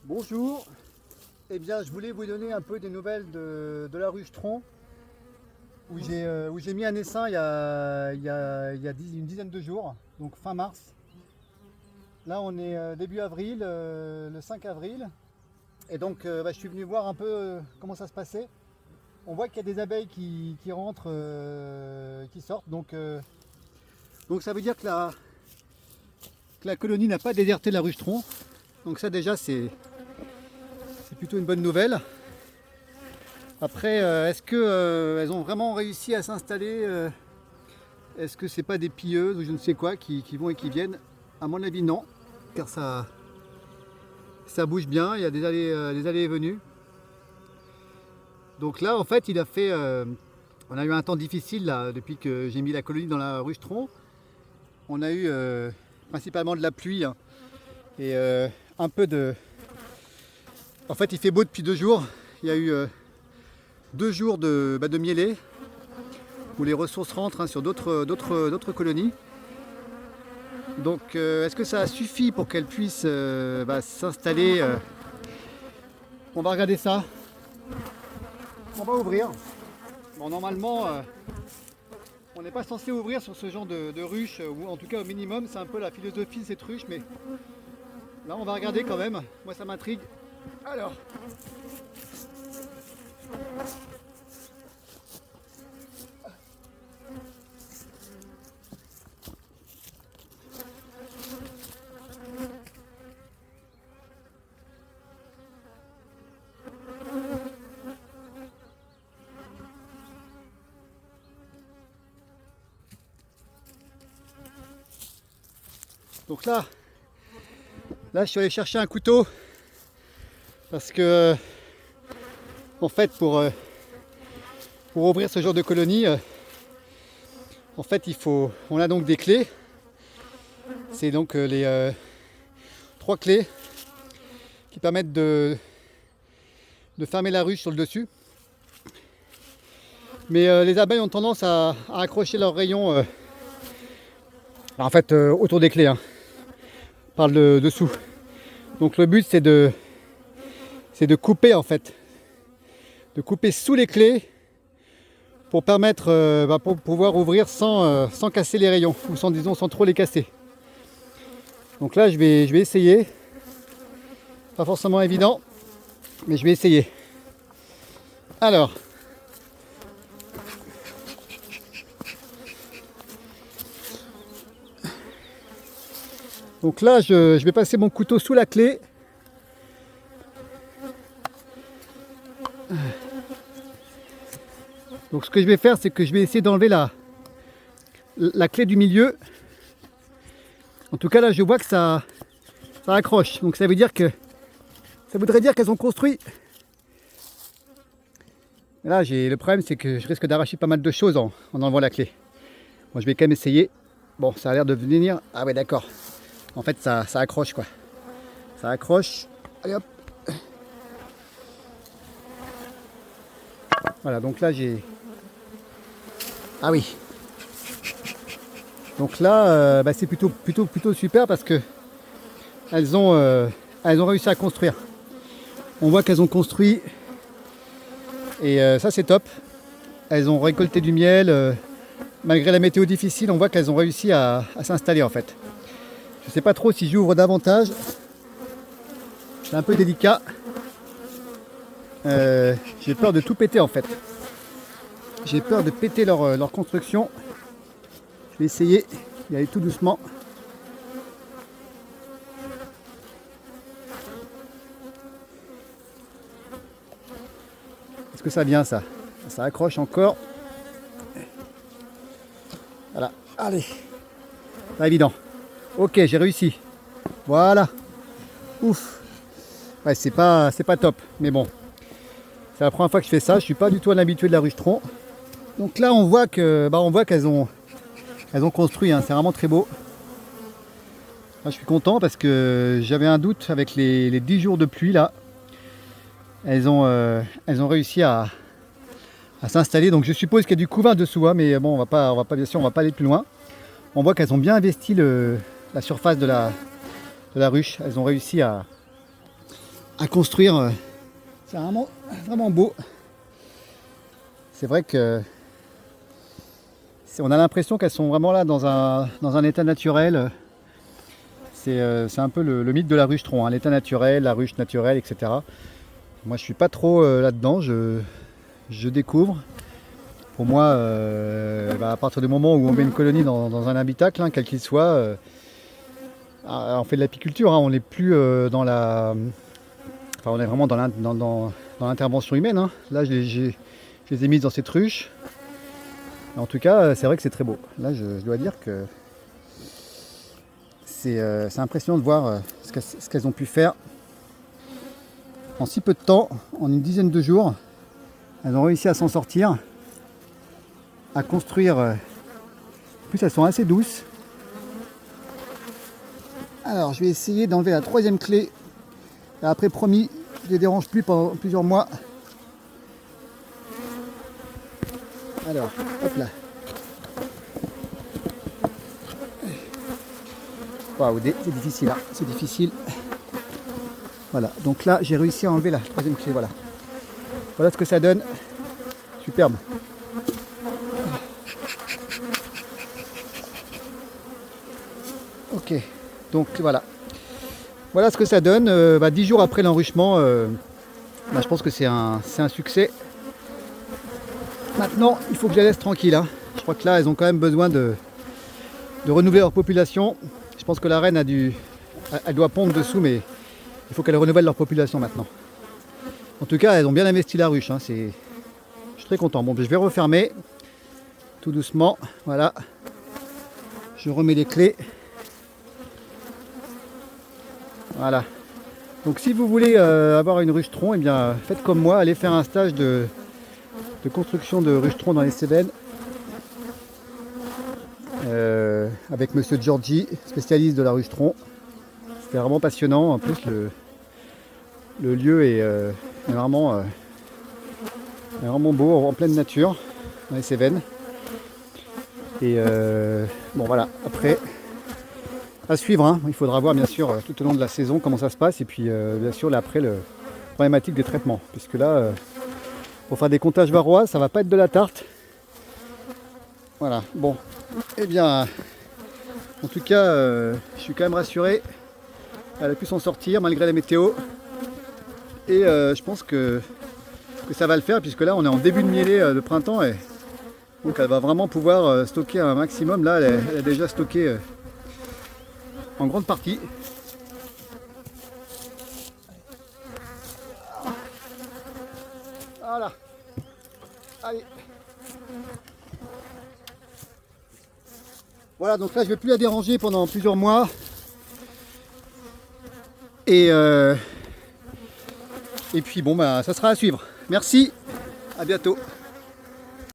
Bonjour, eh bien je voulais vous donner un peu des nouvelles de la ruche-tronc où j'ai mis un essaim une dizaine de jours, donc fin mars. Là on est début avril, le 5 avril, et donc je suis venu voir un peu comment ça se passait. On voit qu'il y a des abeilles qui rentrent, qui sortent, donc ça veut dire que la colonie n'a pas déserté la ruche-tronc. Donc ça déjà c'est plutôt une bonne nouvelle. Après, est-ce qu'elles ont vraiment réussi à s'installer? Est-ce que c'est pas des pilleuses ou je ne sais quoi qui vont et qui viennent? À mon avis non, car ça bouge bien, il y a des allées et venues. Donc là en fait on a eu un temps difficile là, depuis que j'ai mis la colonie dans la ruche-tronc. On a eu principalement de la pluie, hein, et un peu de... En fait il fait beau depuis 2 jours. Il y a eu 2 jours de mielée où les ressources rentrent, hein, sur d'autres colonies. Donc est-ce que ça suffit pour qu'elles puissent s'installer? On va regarder ça. On va ouvrir. Bon, normalement on n'est pas censé ouvrir sur ce genre de ruche, ou en tout cas au minimum, c'est un peu la philosophie de cette ruche, mais là on va regarder quand même. Moi ça m'intrigue. Alors, donc là je suis allé chercher un couteau parce que en fait pour ouvrir ce genre de colonie, en fait on a donc des clés. C'est donc les 3 clés qui permettent de fermer la ruche sur le dessus. Mais les abeilles ont tendance à accrocher leurs rayons autour des clés, hein, par le dessous. Donc le but c'est de couper en fait, de couper sous les clés pour permettre pour pouvoir ouvrir sans casser les rayons, ou sans trop les casser. Donc là je vais essayer, pas forcément évident, mais je vais essayer. Alors, donc là je vais passer mon couteau sous la clé. Donc ce que je vais faire, c'est que je vais essayer d'enlever la clé du milieu. En tout cas là je vois que ça accroche. Donc ça voudrait dire qu'elles ont construit. Et là le problème, c'est que je risque d'arracher pas mal de choses en enlevant la clé. Moi je vais quand même essayer. Bon, ça a l'air de venir. Ah ouais, d'accord. En fait ça accroche quoi. Ça accroche. Allez hop. Voilà, donc là j'ai... Ah oui. Donc là c'est plutôt super parce que elles ont réussi à construire. On voit qu'elles ont construit et ça c'est top. Elles ont récolté du miel. Malgré la météo difficile, on voit qu'elles ont réussi à s'installer en fait. Je ne sais pas trop si j'ouvre davantage. C'est un peu délicat. J'ai peur de tout péter en fait. J'ai peur de péter leur construction. Je vais essayer d'y aller tout doucement. Est-ce que ça vient ça? Ça accroche encore. Voilà, allez. Pas évident. Ok, j'ai réussi. Voilà. Ouf. Ouais, c'est pas top, mais bon. C'est la première fois que je fais ça. Je suis pas du tout un habitué de la ruche-tronc. Donc là, on voit qu'elles ont construit, hein. C'est vraiment très beau. Là, je suis content parce que j'avais un doute avec les 10 jours de pluie là. Elles ont réussi à s'installer. Donc je suppose qu'il y a du couvain dessous, hein, mais bon, on va pas aller plus loin. On voit qu'elles ont bien investi la surface de la ruche. Elles ont réussi à à construire. C'est vraiment, vraiment beau. C'est vrai que on a l'impression qu'elles sont vraiment là dans un état naturel. C'est un peu le mythe de la ruche-tronc, hein, l'état naturel, la ruche naturelle, etc. Moi je suis pas trop là-dedans, je découvre. Pour moi, à partir du moment où on met une colonie dans un habitacle, hein, quel qu'il soit, on fait de l'apiculture, hein, on n'est plus dans la... Enfin, on est vraiment dans l'intervention humaine. Hein. Là, je les ai mises dans cette ruche. En tout cas, c'est vrai que c'est très beau. Là, je dois dire que c'est impressionnant de voir ce qu'elles ont pu faire en si peu de temps, en une dizaine de jours. Elles ont réussi à s'en sortir, à construire. En plus, elles sont assez douces. Alors, je vais essayer d'enlever la troisième clé. Et après, promis, je ne les dérange plus pendant plusieurs mois. Alors, hop là. Waouh, c'est difficile, hein, c'est difficile. Voilà, donc là, j'ai réussi à enlever la troisième clé, voilà. Voilà ce que ça donne. Superbe. Ok, donc voilà. Voilà ce que ça donne. 10 jours après l'enrichement, je pense que c'est un succès. Maintenant, il faut que je les laisse tranquilles. Hein. Je crois que là, elles ont quand même besoin de renouveler leur population. Je pense que la reine elle doit pondre dessous, mais il faut qu'elle renouvelle leur population maintenant. En tout cas, elles ont bien investi la ruche. Hein. Je suis très content. Bon, je vais refermer tout doucement. Voilà. Je remets les clés. Voilà. Donc si vous voulez avoir une ruche-tronc, eh bien faites comme moi, allez faire un stage de construction de ruche-tronc dans les Cévennes avec Monsieur Giorgi, spécialiste de la ruche-tronc. C'était vraiment passionnant. En plus le lieu est vraiment beau, en pleine nature, dans les Cévennes. Et bon voilà, après à suivre, hein. Il faudra voir bien sûr tout au long de la saison comment ça se passe et puis bien sûr là, après la problématique des traitements, puisque là pour faire des comptages varrois ça va pas être de la tarte. Voilà, bon, et bien en tout cas je suis quand même rassuré, elle a pu s'en sortir malgré la météo et je pense que ça va le faire, puisque là on est en début de mielée de printemps et donc elle va vraiment pouvoir stocker un maximum. Là elle a déjà stocké en grande partie. Voilà. Allez. Voilà, donc là je ne vais plus la déranger pendant plusieurs mois. Et puis bon, ça sera à suivre. Merci, à bientôt.